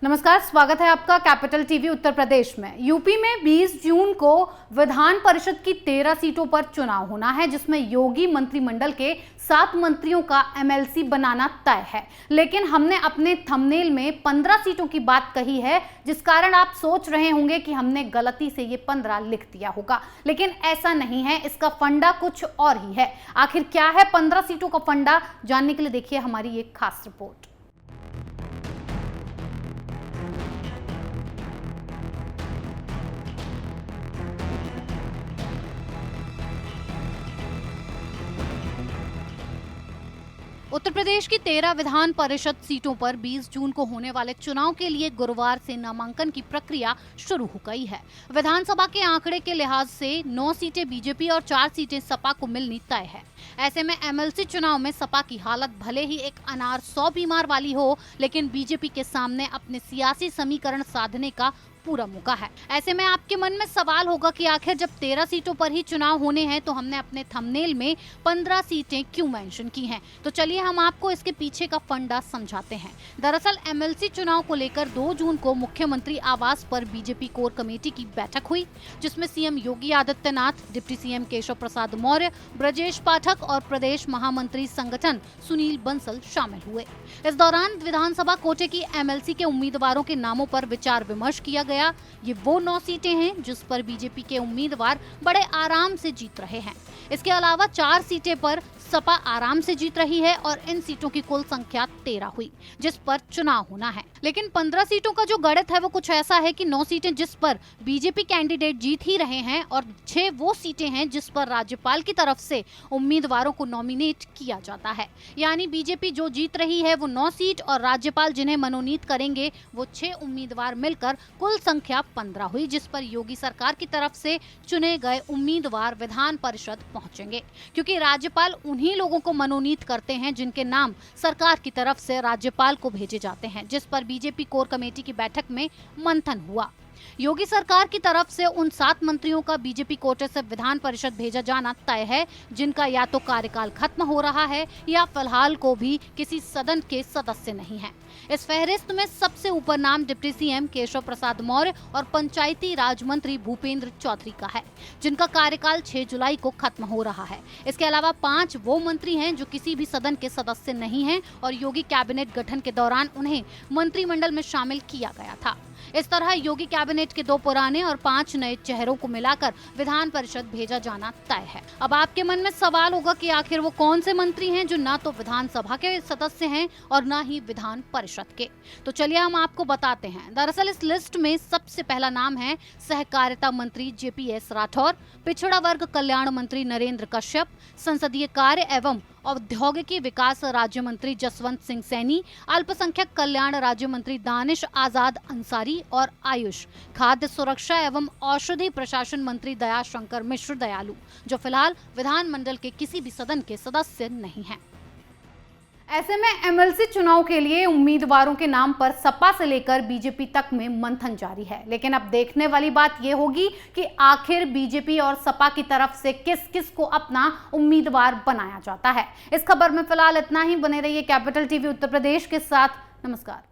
नमस्कार, स्वागत है आपका कैपिटल टीवी उत्तर प्रदेश में। यूपी में 20 जून को विधान परिषद की 13 सीटों पर चुनाव होना है, जिसमें योगी मंत्रिमंडल के 7 मंत्रियों का एमएलसी बनाना तय है। लेकिन हमने अपने थंबनेल में 15 सीटों की बात कही है, जिस कारण आप सोच रहे होंगे कि हमने गलती से ये 15 लिख दिया होगा, लेकिन ऐसा नहीं है। इसका फंडा कुछ और ही है। आखिर क्या है 15 सीटों का फंडा, जानने के लिए देखिए हमारी एक खास रिपोर्ट। उत्तर प्रदेश की 13 विधान परिषद सीटों पर 20 जून को होने वाले चुनाव के लिए गुरुवार से नामांकन की प्रक्रिया शुरू हो गई है। विधानसभा के आंकड़े के लिहाज से 9 सीटें बीजेपी और 4 सीटें सपा को मिलनी तय है। ऐसे में एमएलसी चुनाव में सपा की हालत भले ही एक अनार 100 बीमार वाली हो, लेकिन बीजेपी के सामने अपने सियासी समीकरण साधने का पूरा मौका है। ऐसे में आपके मन में सवाल होगा कि आखिर जब 13 सीटों पर ही चुनाव होने हैं तो हमने अपने थंबनेल में 15 सीटें क्यों मेंशन की हैं? तो चलिए हम आपको इसके पीछे का फंडा समझाते हैं। दरअसल एमएलसी चुनाव को लेकर 2 जून को मुख्यमंत्री आवास पर बीजेपी कोर कमेटी की बैठक हुई, जिसमें CM Yogi Adityanath, deputy CM Keshav Prasad Maurya, Brajesh Pathak और प्रदेश महामंत्री संगठन सुनील बंसल शामिल हुए। इस दौरान विधानसभा कोटे की एमएलसी के उम्मीदवारों के नामों पर विचार विमर्श किया गया। ये वो 9 सीटें हैं जिस पर बीजेपी के उम्मीदवार बड़े आराम से जीत रहे हैं। इसके अलावा 4 सीटें पर सपा आराम से जीत रही है और इन सीटों की कुल संख्या 13 हुई, जिस पर चुनाव होना है। लेकिन 15 सीटों का जो गणित है वो कुछ ऐसा है कि 9 सीटें जिस पर बीजेपी कैंडिडेट जीत ही रहे हैं और 6 वो सीटें हैं जिस पर राज्यपाल की तरफ से उम्मीदवारों को नॉमिनेट किया जाता है। यानी बीजेपी जो जीत रही है वो 9 सीट और राज्यपाल जिन्हें मनोनीत करेंगे वो 6 उम्मीदवार मिलकर कुल संख्या 15 हुई, जिस पर योगी सरकार की तरफ से चुने गए उम्मीदवार विधान परिषद पहुंचेंगे, क्योंकि राज्यपाल उन्हीं लोगों को मनोनीत करते हैं जिनके नाम सरकार की तरफ से राज्यपाल को भेजे जाते हैं, जिस पर बीजेपी कोर कमेटी की बैठक में मंथन हुआ। योगी सरकार की तरफ से उन 7 मंत्रियों का बीजेपी कोटे से विधान परिषद भेजा जाना तय है, जिनका या तो कार्यकाल खत्म हो रहा है या फिलहाल को भी किसी सदन के सदस्य नहीं है। इस फहरिस्त में सबसे ऊपर नाम डिप्टी सीएम केशव प्रसाद मौर्य और पंचायती राज मंत्री भूपेंद्र चौधरी का है, जिनका कार्यकाल 6 जुलाई को खत्म हो रहा है। इसके अलावा 5 वो मंत्री हैं जो किसी भी सदन के सदस्य नहीं हैं और योगी कैबिनेट गठन के दौरान उन्हें मंत्रिमंडल में शामिल किया गया था। इस तरह योगी कैबिनेट के 2 पुराने और 5 नए चेहरों को मिलाकर विधान परिषद भेजा जाना तय है। अब आपके मन में सवाल होगा कि आखिर वो कौन से मंत्री हैं जो ना तो विधानसभा के सदस्य हैं और ना ही विधान परिषद के। तो चलिए हम आपको बताते हैं। दरअसल इस लिस्ट में सबसे पहला नाम है सहकारिता मंत्री जेपीएस राठौर, पिछड़ा वर्ग कल्याण मंत्री नरेंद्र कश्यप, संसदीय कार्य एवं औद्योगिकी विकास राज्य मंत्री जसवंत सिंह सैनी, अल्पसंख्यक कल्याण राज्य मंत्री दानिश आजाद अंसारी और आयुष, खाद्य सुरक्षा एवं औषधि प्रशासन मंत्री दयाशंकर मिश्र दयालु, जो फिलहाल विधानमंडल के किसी भी सदन के सदस्य नहीं हैं। ऐसे में एमएलसी चुनाव के लिए उम्मीदवारों के नाम पर सपा से लेकर बीजेपी तक में मंथन जारी है। लेकिन अब देखने वाली बात यह होगी कि आखिर बीजेपी और सपा की तरफ से किस किस को अपना उम्मीदवार बनाया जाता है। इस खबर में फिलहाल इतना ही। बने रहिए कैपिटल टीवी उत्तर प्रदेश के साथ। नमस्कार।